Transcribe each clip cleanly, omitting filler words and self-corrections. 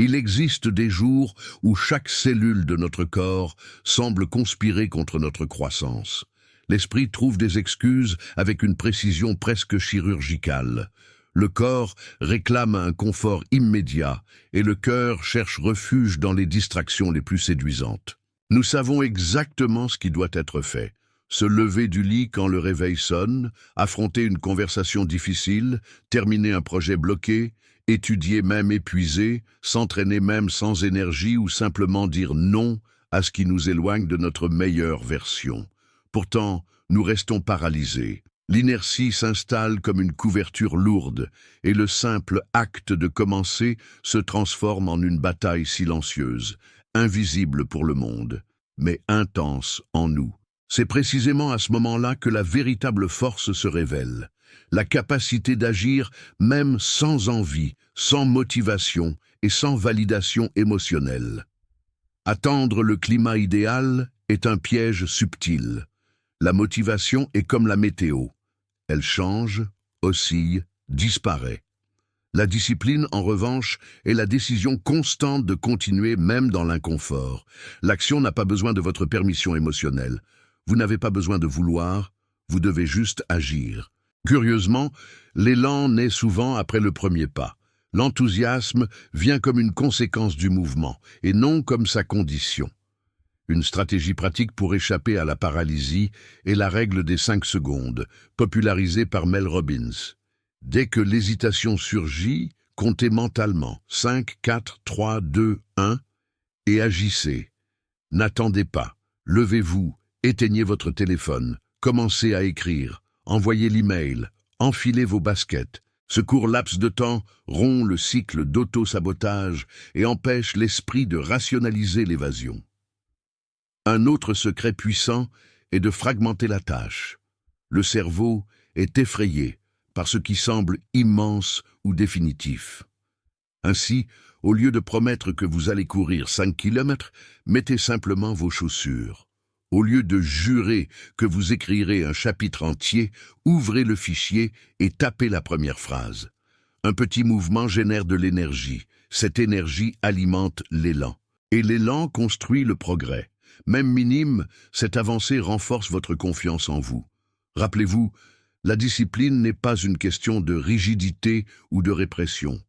Il existe des jours où chaque cellule de notre corps semble conspirer contre notre croissance. L'esprit trouve des excuses avec une précision presque chirurgicale. Le corps réclame un confort immédiat et le cœur cherche refuge dans les distractions les plus séduisantes. Nous savons exactement ce qui doit être fait. Se lever du lit quand le réveil sonne, affronter une conversation difficile, terminer un projet bloqué, étudier même épuisé, s'entraîner même sans énergie ou simplement dire non à ce qui nous éloigne de notre meilleure version. Pourtant, nous restons paralysés. L'inertie s'installe comme une couverture lourde et le simple acte de commencer se transforme en une bataille silencieuse, invisible pour le monde, mais intense en nous. C'est précisément à ce moment-là que la véritable force se révèle. La capacité d'agir même sans envie, sans motivation et sans validation émotionnelle. Attendre le climat idéal est un piège subtil. La motivation est comme la météo. Elle change, oscille, disparaît. La discipline, en revanche, est la décision constante de continuer même dans l'inconfort. L'action n'a pas besoin de votre permission émotionnelle. Vous n'avez pas besoin de vouloir, vous devez juste agir. Curieusement, l'élan naît souvent après le premier pas. L'enthousiasme vient comme une conséquence du mouvement, et non comme sa condition. Une stratégie pratique pour échapper à la paralysie est la règle des 5 secondes, popularisée par Mel Robbins. Dès que l'hésitation surgit, comptez mentalement 5, 4, 3, 2, 1 et agissez. N'attendez pas, levez-vous, éteignez votre téléphone, commencez à écrire, envoyez l'email, enfilez vos baskets. Ce court laps de temps rompt le cycle d'auto-sabotage et empêche l'esprit de rationaliser l'évasion. Un autre secret puissant est de fragmenter la tâche. Le cerveau est effrayé par ce qui semble immense ou définitif. Ainsi, au lieu de promettre que vous allez courir 5 kilomètres, mettez simplement vos chaussures. Au lieu de jurer que vous écrirez un chapitre entier, ouvrez le fichier et tapez la première phrase. Un petit mouvement génère de l'énergie. Cette énergie alimente l'élan. Et l'élan construit le progrès. Même minime, cette avancée renforce votre confiance en vous. Rappelez-vous, la discipline n'est pas une question de rigidité ou de répression.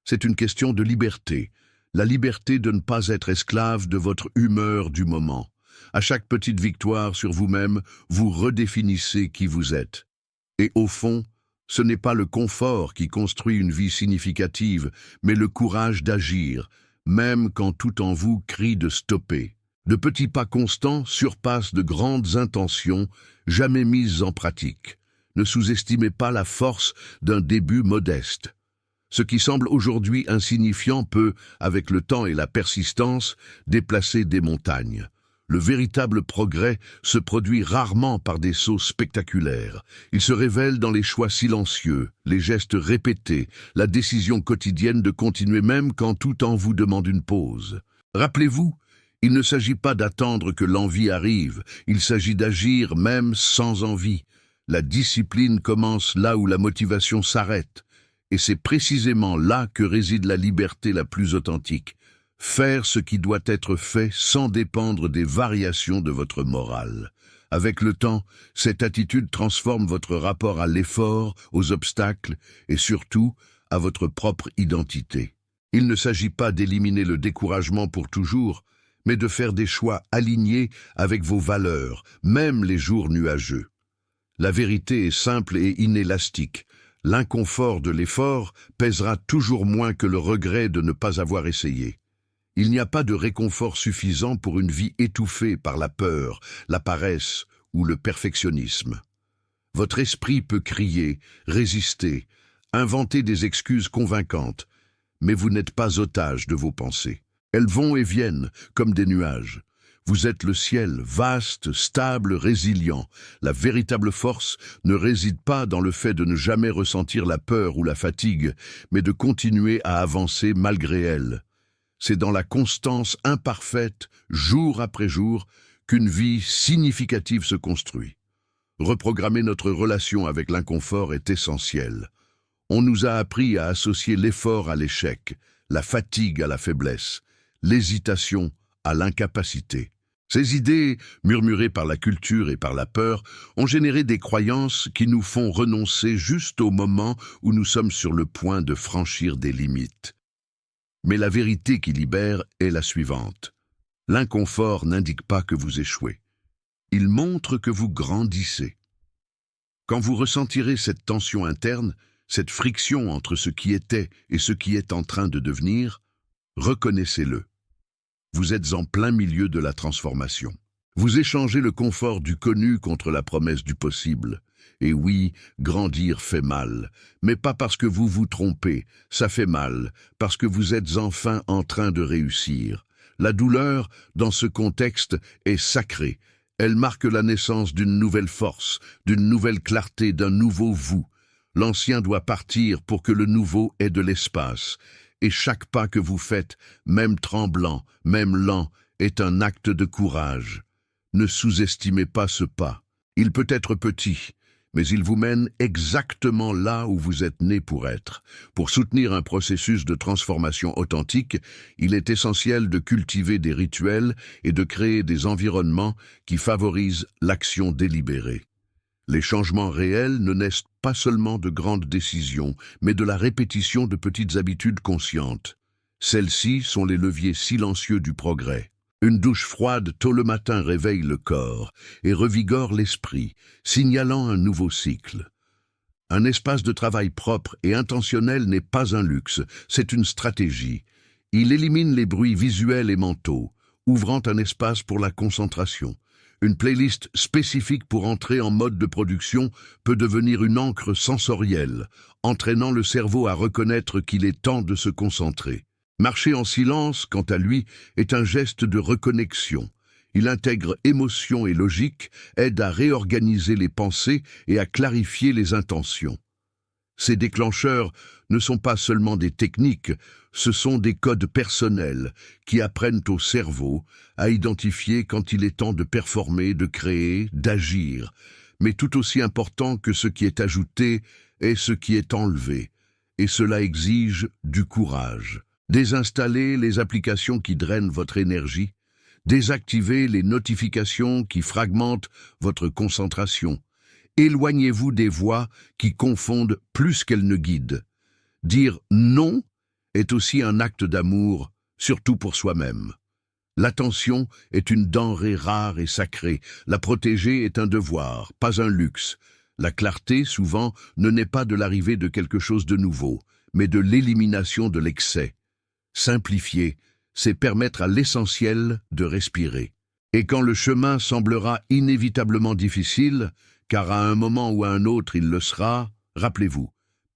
C'est une question de liberté. La liberté de ne pas être esclave de votre humeur du moment. À chaque petite victoire sur vous-même, vous redéfinissez qui vous êtes. Et au fond, ce n'est pas le confort qui construit une vie significative, mais le courage d'agir, même quand tout en vous crie de stopper. De petits pas constants surpassent de grandes intentions jamais mises en pratique. Ne sous-estimez pas la force d'un début modeste. Ce qui semble aujourd'hui insignifiant peut, avec le temps et la persistance, déplacer des montagnes. Le véritable progrès se produit rarement par des sauts spectaculaires. Il se révèle dans les choix silencieux, les gestes répétés, la décision quotidienne de continuer même quand tout en vous demande une pause. Rappelez-vous, il ne s'agit pas d'attendre que l'envie arrive, il s'agit d'agir même sans envie. La discipline commence là où la motivation s'arrête, et c'est précisément là que réside la liberté la plus authentique. Faire ce qui doit être fait sans dépendre des variations de votre morale. Avec le temps, cette attitude transforme votre rapport à l'effort, aux obstacles et surtout à votre propre identité. Il ne s'agit pas d'éliminer le découragement pour toujours, mais de faire des choix alignés avec vos valeurs, même les jours nuageux. La vérité est simple et inélastique. L'inconfort de l'effort pèsera toujours moins que le regret de ne pas avoir essayé. Il n'y a pas de réconfort suffisant pour une vie étouffée par la peur, la paresse ou le perfectionnisme. Votre esprit peut crier, résister, inventer des excuses convaincantes, mais vous n'êtes pas otage de vos pensées. Elles vont et viennent comme des nuages. Vous êtes le ciel, vaste, stable, résilient. La véritable force ne réside pas dans le fait de ne jamais ressentir la peur ou la fatigue, mais de continuer à avancer malgré elle. C'est dans la constance imparfaite, jour après jour, qu'une vie significative se construit. Reprogrammer notre relation avec l'inconfort est essentiel. On nous a appris à associer l'effort à l'échec, la fatigue à la faiblesse, l'hésitation à l'incapacité. Ces idées, murmurées par la culture et par la peur, ont généré des croyances qui nous font renoncer juste au moment où nous sommes sur le point de franchir des limites. Mais la vérité qui libère est la suivante. L'inconfort n'indique pas que vous échouez. Il montre que vous grandissez. Quand vous ressentirez cette tension interne, cette friction entre ce qui était et ce qui est en train de devenir, reconnaissez-le. Vous êtes en plein milieu de la transformation. Vous échangez le confort du connu contre la promesse du possible. Et oui, grandir fait mal, mais pas parce que vous vous trompez, ça fait mal, parce que vous êtes enfin en train de réussir. La douleur, dans ce contexte, est sacrée. Elle marque la naissance d'une nouvelle force, d'une nouvelle clarté, d'un nouveau vous. L'ancien doit partir pour que le nouveau ait de l'espace. Et chaque pas que vous faites, même tremblant, même lent, est un acte de courage. Ne sous-estimez pas ce pas. Il peut être petit, mais il vous mène exactement là où vous êtes né pour être. Pour soutenir un processus de transformation authentique, il est essentiel de cultiver des rituels et de créer des environnements qui favorisent l'action délibérée. Les changements réels ne naissent pas seulement de grandes décisions, mais de la répétition de petites habitudes conscientes. Celles-ci sont les leviers silencieux du progrès. Une douche froide tôt le matin réveille le corps et revigore l'esprit, signalant un nouveau cycle. Un espace de travail propre et intentionnel n'est pas un luxe, c'est une stratégie. Il élimine les bruits visuels et mentaux, ouvrant un espace pour la concentration. Une playlist spécifique pour entrer en mode de production peut devenir une encre sensorielle, entraînant le cerveau à reconnaître qu'il est temps de se concentrer. Marcher en silence, quant à lui, est un geste de reconnexion. Il intègre émotion et logique, aide à réorganiser les pensées et à clarifier les intentions. Ces déclencheurs ne sont pas seulement des techniques, ce sont des codes personnels qui apprennent au cerveau à identifier quand il est temps de performer, de créer, d'agir. Mais tout aussi important que ce qui est ajouté est ce qui est enlevé, et cela exige du courage. Désinstallez les applications qui drainent votre énergie, désactivez les notifications qui fragmentent votre concentration. Éloignez-vous des voix qui confondent plus qu'elles ne guident. Dire non est aussi un acte d'amour, surtout pour soi-même. L'attention est une denrée rare et sacrée. La protéger est un devoir, pas un luxe. La clarté, souvent, ne naît pas de l'arrivée de quelque chose de nouveau, mais de l'élimination de l'excès. Simplifier, c'est permettre à l'essentiel de respirer. Et quand le chemin semblera inévitablement difficile, car à un moment ou à un autre il le sera, rappelez-vous,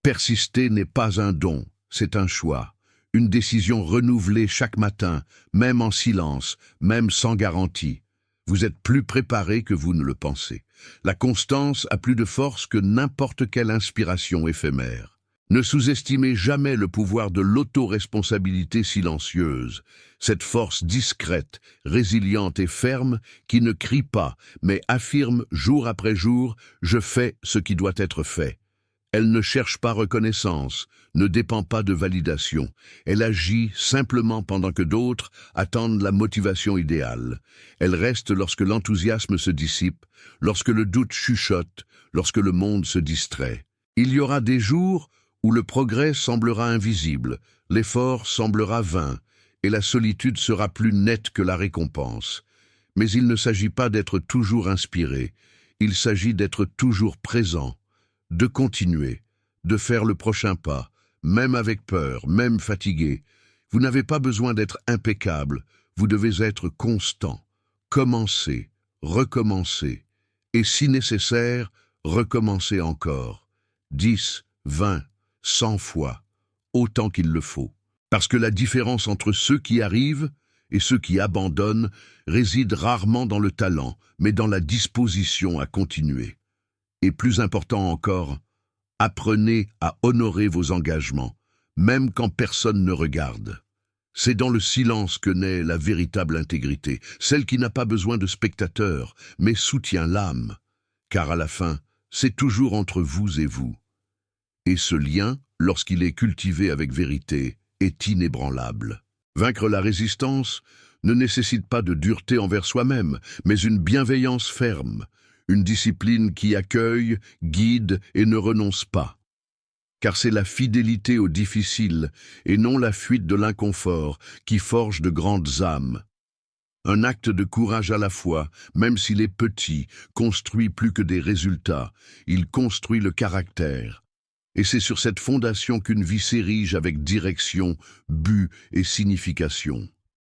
persister n'est pas un don, c'est un choix. Une décision renouvelée chaque matin, même en silence, même sans garantie. Vous êtes plus préparé que vous ne le pensez. La constance a plus de force que n'importe quelle inspiration éphémère. Ne sous-estimez jamais le pouvoir de l'autoresponsabilité silencieuse, cette force discrète, résiliente et ferme qui ne crie pas, mais affirme jour après jour « je fais ce qui doit être fait ». Elle ne cherche pas reconnaissance, ne dépend pas de validation. Elle agit simplement pendant que d'autres attendent la motivation idéale. Elle reste lorsque l'enthousiasme se dissipe, lorsque le doute chuchote, lorsque le monde se distrait. Il y aura des jours où le progrès semblera invisible, l'effort semblera vain, et la solitude sera plus nette que la récompense. Mais il ne s'agit pas d'être toujours inspiré, il s'agit d'être toujours présent, de continuer, de faire le prochain pas, même avec peur, même fatigué. Vous n'avez pas besoin d'être impeccable, vous devez être constant. Commencez, recommencez, et si nécessaire, recommencez encore. 10, 20, 100 fois, autant qu'il le faut. Parce que la différence entre ceux qui arrivent et ceux qui abandonnent réside rarement dans le talent, mais dans la disposition à continuer. Et plus important encore, apprenez à honorer vos engagements, même quand personne ne regarde. C'est dans le silence que naît la véritable intégrité, celle qui n'a pas besoin de spectateurs, mais soutient l'âme. Car à la fin, c'est toujours entre vous et vous. Et ce lien, lorsqu'il est cultivé avec vérité, est inébranlable. Vaincre la résistance ne nécessite pas de dureté envers soi-même, mais une bienveillance ferme, une discipline qui accueille, guide et ne renonce pas. Car c'est la fidélité au difficile et non la fuite de l'inconfort qui forge de grandes âmes. Un acte de courage à la fois, même s'il est petit, construit plus que des résultats, il construit le caractère. Et c'est sur cette fondation qu'une vie s'érige avec direction, but et signification.